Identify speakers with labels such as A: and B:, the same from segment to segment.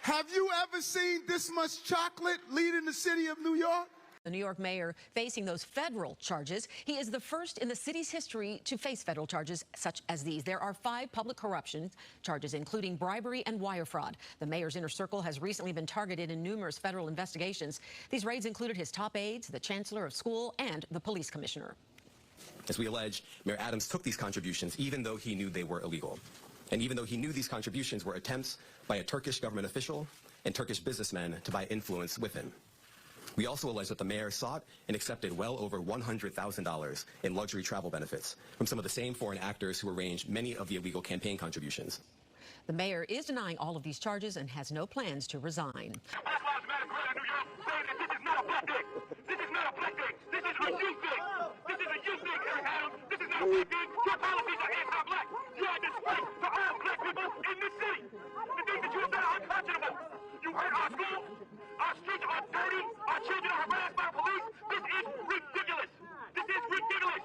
A: Have you ever seen this much chocolate leading the city of New York?
B: The New York mayor facing those federal charges. He is the first in the city's history to face federal charges such as these. There are 5 public corruption charges, including bribery and wire fraud. The mayor's inner circle has recently been targeted in numerous federal investigations. These raids included his top aides, the chancellor of school, and the police commissioner.
C: As we allege, Mayor Adams took these contributions even though he knew they were illegal. And even though he knew these contributions were attempts by a Turkish government official and Turkish businessmen to buy influence with him. We also allege that the mayor sought and accepted well over $100,000 in luxury travel benefits from some of the same foreign actors who arranged many of the illegal campaign contributions.
B: The mayor is denying all of these charges and has no plans to resign.
D: Your policies are anti-black. You are a disgrace to all black people in this city. The things that you have done are unconscionable. You hurt our schools. Our streets are dirty. Our children are harassed by police. This is ridiculous. This is ridiculous.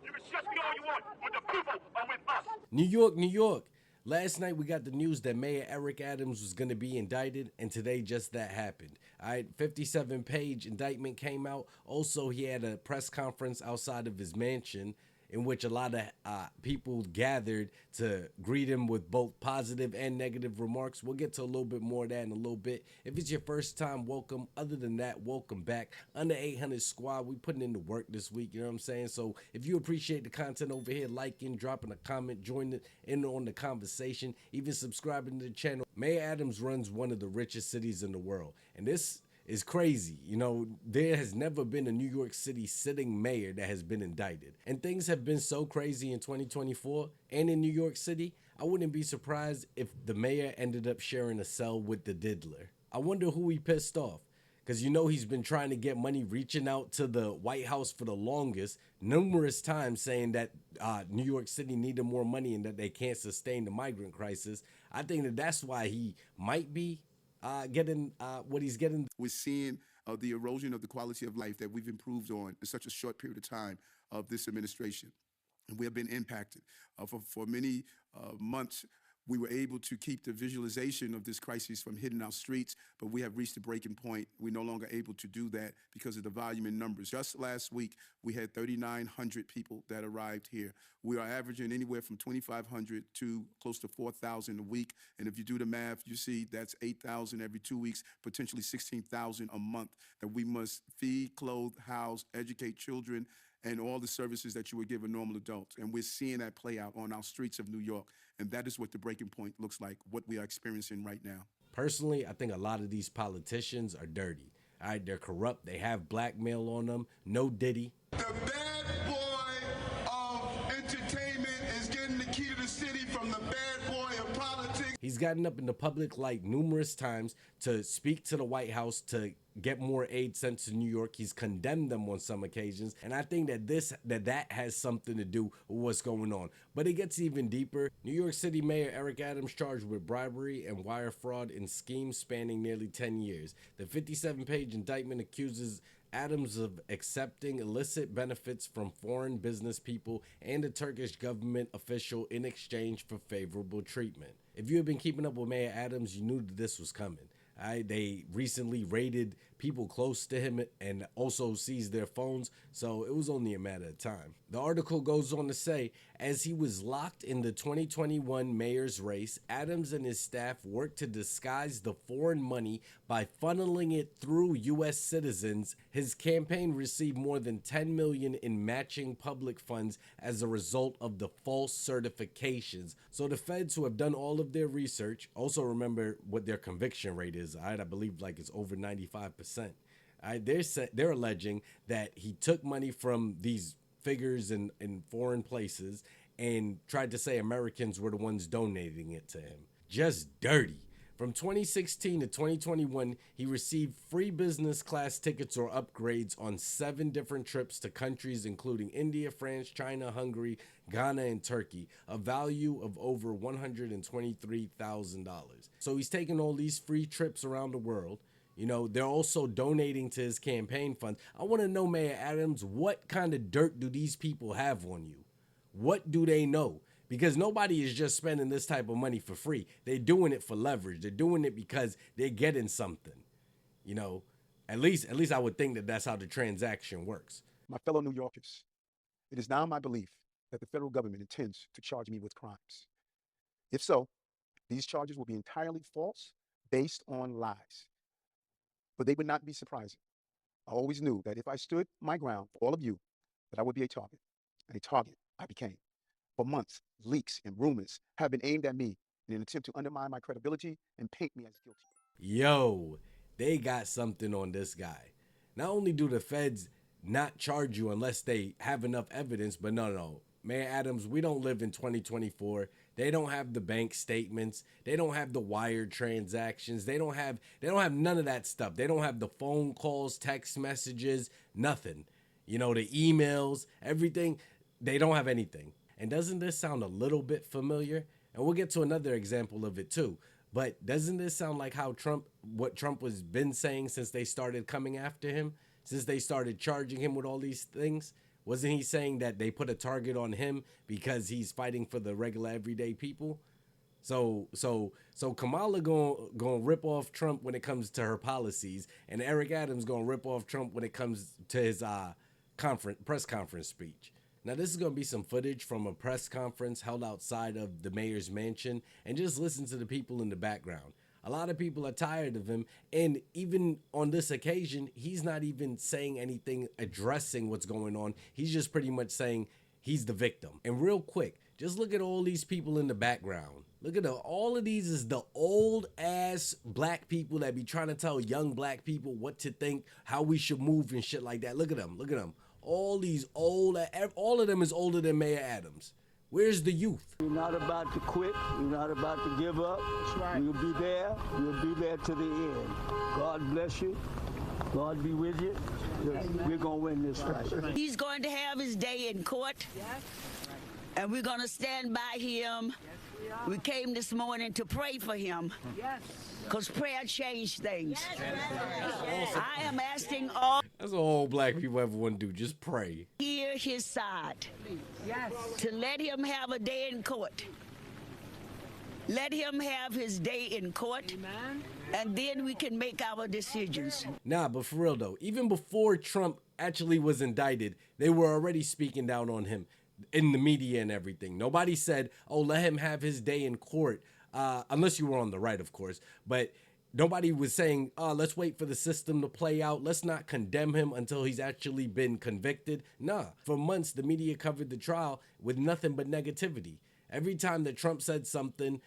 D: You can shush me all you want, but the people are with us.
E: New York, New York. Last night we got the news that Mayor Eric Adams was going to be indicted, and today just that happened. All right, 57-page indictment came out. Also, he had a press conference outside of his mansion in which a lot of people gathered to greet him with both positive and negative remarks. We'll get to a little bit more of that in a little bit. If it's your first time, welcome. Other than that, welcome back. Under 800 squad, we putting in the work this week, you know what I'm saying? So if you appreciate the content over here, liking, dropping a comment, joining in on the conversation, even subscribing to the channel. Mayor Adams runs one of the richest cities in the world, and this is crazy. You know, there has never been a New York City sitting mayor that has been indicted. And things have been so crazy in 2024 and in New York City, I wouldn't be surprised if the mayor ended up sharing a cell with the diddler. I wonder who he pissed off. Because you know he's been trying to get money, reaching out to the White House for the longest, numerous times saying that New York City needed more money and that they can't sustain the migrant crisis. I think that that's why he might be getting what he's getting.
A: We're seeing the erosion of the quality of life that we've improved on in such a short period of time of this administration. And we have been impacted. For many months, we were able to keep the visualization of this crisis from hitting our streets, but we have reached a breaking point. We're no longer able to do that because of the volume in numbers. Just last week, we had 3,900 people that arrived here. We are averaging anywhere from 2,500 to close to 4,000 a week. And if you do the math, you see that's 8,000 every 2 weeks, potentially 16,000 a month that we must feed, clothe, house, educate children, and all the services that you would give a normal adult. And we're seeing that play out on our streets of New York. And that is what the breaking point looks like, what we are experiencing right now.
E: Personally, I think a lot of these politicians are dirty. All right, they're corrupt. They have blackmail on them. No Diddy.
A: The bad boy of entertainment is getting the key to the city from the bad boy of politics.
E: He's gotten up in the public light numerous times to speak to the White House to get more aid sent to New York. He's condemned them on some occasions, and I think that that has something to do with what's going on. But it gets even deeper. New York City Mayor Eric Adams charged with bribery and wire fraud in schemes spanning nearly 10 years. The 57-page indictment accuses Adams of accepting illicit benefits from foreign business people and a Turkish government official in exchange for favorable treatment. If you have been keeping up with Mayor Adams, you knew that this was coming. They recently raided people close to him and also seized their phones, so it was only a matter of time. The article goes on to say, as he was locked in the 2021 mayor's race, Adams and his staff worked to disguise the foreign money by funneling it through U.S. citizens. His campaign received more than $10 million in matching public funds as a result of the false certifications. So the feds, who have done all of their research, also remember what their conviction rate is. I believe like it's over 95%. They're alleging that he took money from these figures in foreign places and tried to say Americans were the ones donating it to him. Just dirty. From 2016 to 2021, he received free business class tickets or upgrades on 7 different trips to countries including India, France, China, Hungary, Ghana, and Turkey, a value of over $123,000. So he's taking all these free trips around the world. You know, they're also donating to his campaign funds. I want to know, Mayor Adams, what kind of dirt do these people have on you? What do they know? because nobody is just spending this type of money for free. They're doing it for leverage. They're doing it because they're getting something. You know, at least I would think that that's how the transaction works.
A: My fellow New Yorkers, it is now my belief that the federal government intends to charge me with crimes. If so, these charges will be entirely false, based on lies. But they would not be surprising. I always knew that if I stood my ground for all of you, that I would be a target, and a target I became. For months, leaks and rumors have been aimed at me in an attempt to undermine my credibility and paint me as guilty.
E: Yo, they got something on this guy. Not only do the feds not charge you unless they have enough evidence, but no. Mayor Adams, we don't live in 2024. They don't have the bank statements. They don't have the wire transactions. They don't have none of that stuff. They don't have the phone calls, text messages, nothing. You know, the emails, everything. They don't have anything. And doesn't this sound a little bit familiar? And we'll get to another example of it too. But doesn't this sound like how what Trump has been saying since they started coming after him? Since they started charging him with all these things? Wasn't he saying that they put a target on him because he's fighting for the regular everyday people? So Kamala gonna rip off Trump when it comes to her policies, and Eric Adams gonna rip off Trump when it comes to his press conference speech. Now this is gonna be some footage from a press conference held outside of the mayor's mansion, and just listen to the people in the background. A lot of people are tired of him, and even on this occasion, he's not even saying anything addressing what's going on. He's just pretty much saying he's the victim. And real quick, just look at all these people in the background. Look at all of these is the old ass black people that be trying to tell young black people what to think, how we should move and shit like that. Look at them. Look at them. All these old, all of them is older than Mayor Adams. Where's the youth?
F: We're not about to quit. We're not about to give up. That's right. We'll be there. We'll be there to the end. God bless you. God be with you. We're going to win this fight.
G: He's going to have his day in court. Yes. And we're going to stand by him. Yes, we came this morning to pray for him. Yes. Because prayer changed things. Yes. I am asking all.
E: That's all black people ever want to do, just pray.
G: Hear his side. Yes. To let him have a day in court. Let him have his day in court. Amen. And then we can make our decisions.
E: Nah, but for real though, even before Trump actually was indicted, they were already speaking down on him in the media and everything. Nobody said, oh, let him have his day in court. Unless you were on the right, of course. But nobody was saying, oh, let's wait for the system to play out. Let's not condemn him until he's actually been convicted. Nah, for months, the media covered the trial with nothing but negativity. Every time that Trump said something,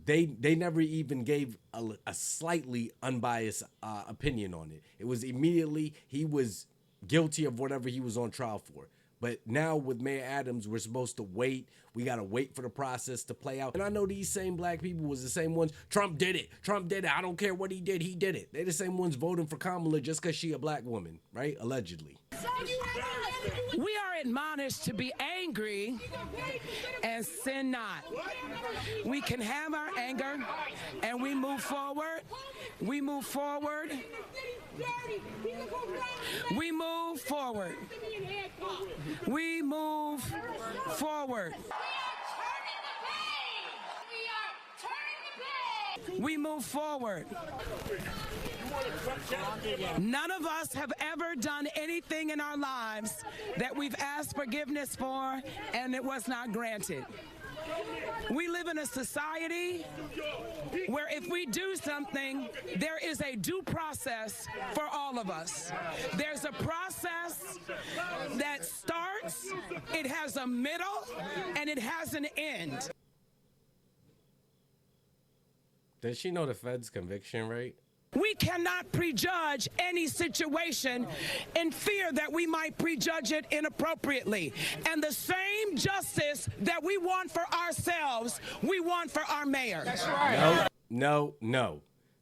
E: they never even gave a slightly unbiased opinion on it. It was immediately he was guilty of whatever he was on trial for. But now with Mayor Adams, we're supposed to wait. We got to wait for the process to play out. And I know these same black people was the same ones. Trump did it. Trump did it. I don't care what he did. He did it. They're the same ones voting for Kamala just because she a black woman, right? Allegedly.
H: We are admonished to be angry and sin not. We can have our anger and we move forward. We move forward. We move forward. We move forward. We move forward. None of us have ever done anything in our lives that we've asked forgiveness for and it was not granted. We live in a society where if we do something, there is a due process for all of us. There's a process that starts, it has a middle, and it has an end.
E: Does she know the Fed's conviction rate?
H: We cannot prejudge any situation in fear that we might prejudge it inappropriately. And the same justice that we want for ourselves, we want for our mayor.
E: That's right. No.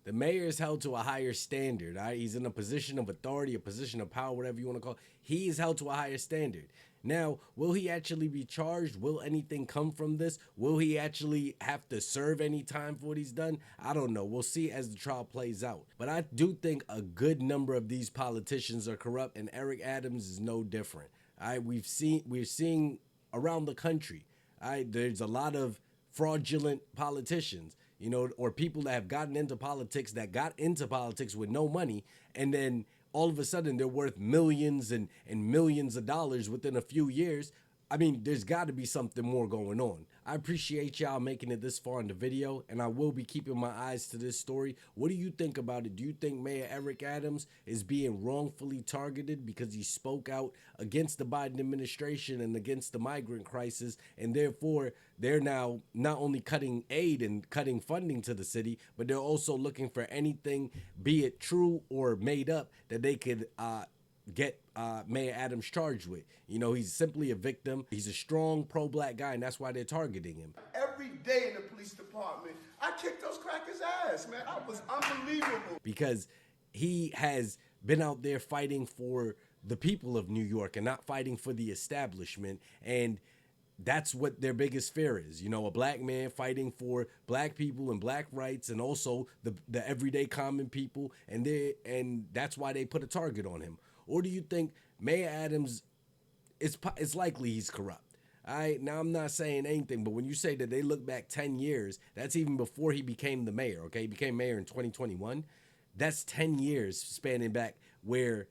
E: The mayor is held to a higher standard. Right? He's in a position of authority, a position of power, whatever you want to call it. He is held to a higher standard. Now, will he actually be charged? Will anything come from this? Will he actually have to serve any time for what he's done? I don't know. We'll see as the trial plays out. But I do think a good number of these politicians are corrupt, and Eric Adams is no different. We're seeing around the country There's a lot of fraudulent politicians, you know, or people that have gotten into politics that got into politics with no money, and then all of a sudden they're worth millions and millions of dollars within a few years. I mean, there's got to be something more going on. I appreciate y'all making it this far in the video, and I will be keeping my eyes to this story. What do you think about it? Do you think Mayor Eric Adams is being wrongfully targeted because he spoke out against the Biden administration and against the migrant crisis, and therefore they're now not only cutting aid and cutting funding to the city, but they're also looking for anything, be it true or made up, that they could get Mayor Adams charged with? You know, he's simply a victim. He's a strong pro-black guy, and that's why they're targeting him.
A: Every day in the police department, I kicked those crackers' ass, man. I was unbelievable.
E: Because he has been out there fighting for the people of New York and not fighting for the establishment. And that's what their biggest fear is. You know, a black man fighting for black people and black rights, and also the everyday common people. And that's why they put a target on him. Or do you think Mayor Adams, it's likely he's corrupt? All right, now I'm not saying anything, but when you say that they look back 10 years, that's even before he became the mayor, okay? He became mayor in 2021. That's 10 years spanning back where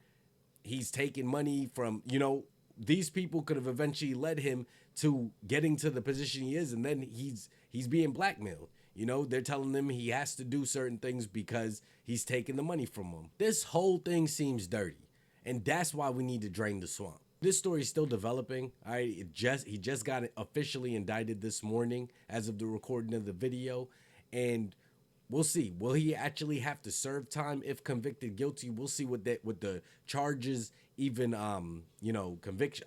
E: he's taking money from, you know, these people could have eventually led him to getting to the position he is, and then he's being blackmailed. You know, they're telling him he has to do certain things because he's taking the money from them. This whole thing seems dirty. And that's why we need to drain the swamp. This story is still developing. He just got officially indicted this morning as of the recording of the video. And we'll see. Will he actually have to serve time if convicted guilty? We'll see what the charges, even you know, conviction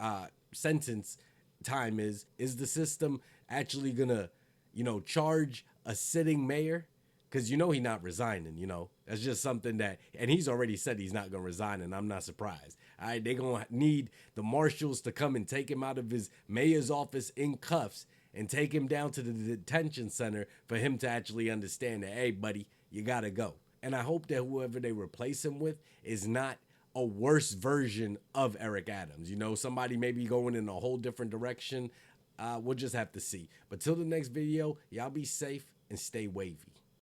E: sentence time is. Is the system actually gonna, you know, charge a sitting mayor? Because you know he's not resigning, you know. That's just something that, and he's already said he's not going to resign, and I'm not surprised. All right, they're going to need the marshals to come and take him out of his mayor's office in cuffs and take him down to the detention center for him to actually understand that, hey, buddy, you got to go. And I hope that whoever they replace him with is not a worse version of Eric Adams. You know, somebody maybe going in a whole different direction. We'll just have to see. But till the next video, y'all be safe and stay wavy.